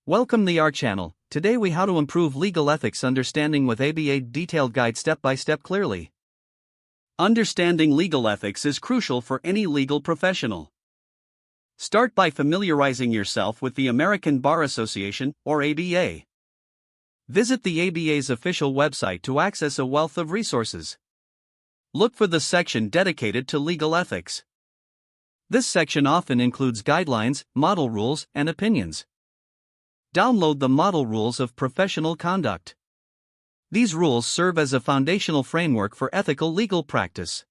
Welcome to our channel. Today we how to improve legal ethics understanding with ABA detailed guide step by step clearly. Understanding legal ethics is crucial for any legal professional. Start by familiarizing yourself with the American Bar Association, or ABA. Visit the ABA's official website to access a wealth of resources. Look for the section dedicated to legal ethics. This section often includes guidelines, model rules, and opinions. Download the Model Rules of Professional Conduct. These rules serve as a foundational framework for ethical legal practice.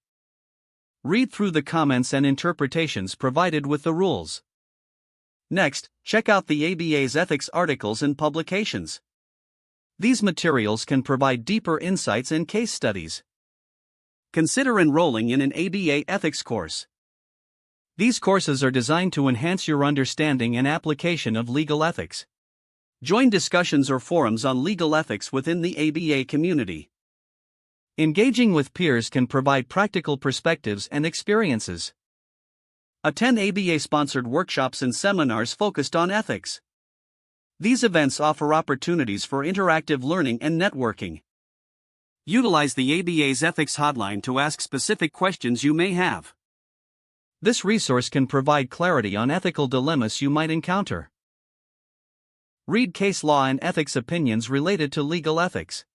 Read through the comments and interpretations provided with the rules. Next, check out the ABA's ethics articles and publications. These materials can provide deeper insights and case studies. Consider enrolling in an ABA ethics course. These courses are designed to enhance your understanding and application of legal ethics. Join discussions or forums on legal ethics within the ABA community. Engaging with peers can provide practical perspectives and experiences. Attend ABA-sponsored workshops and seminars focused on ethics. These events offer opportunities for interactive learning and networking. Utilize the ABA's ethics hotline to ask specific questions you may have. This resource can provide clarity on ethical dilemmas you might encounter. Read case law and ethics opinions related to legal ethics.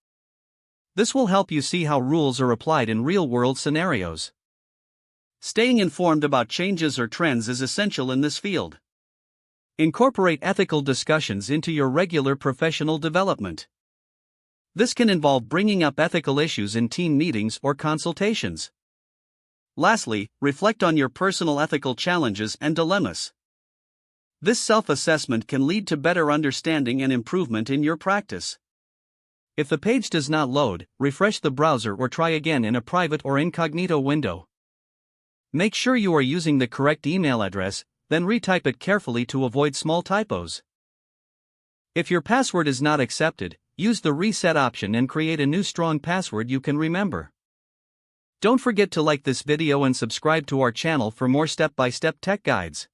This will help you see how rules are applied in real-world scenarios. Staying informed about changes or trends is essential in this field. Incorporate ethical discussions into your regular professional development. This can involve bringing up ethical issues in team meetings or consultations. Lastly, reflect on your personal ethical challenges and dilemmas. This self-assessment can lead to better understanding and improvement in your practice. If the page does not load, refresh the browser or try again in a private or incognito window. Make sure you are using the correct email address, then retype it carefully to avoid small typos. If your password is not accepted, use the reset option and create a new strong password you can remember. Don't forget to like this video and subscribe to our channel for more step-by-step tech guides.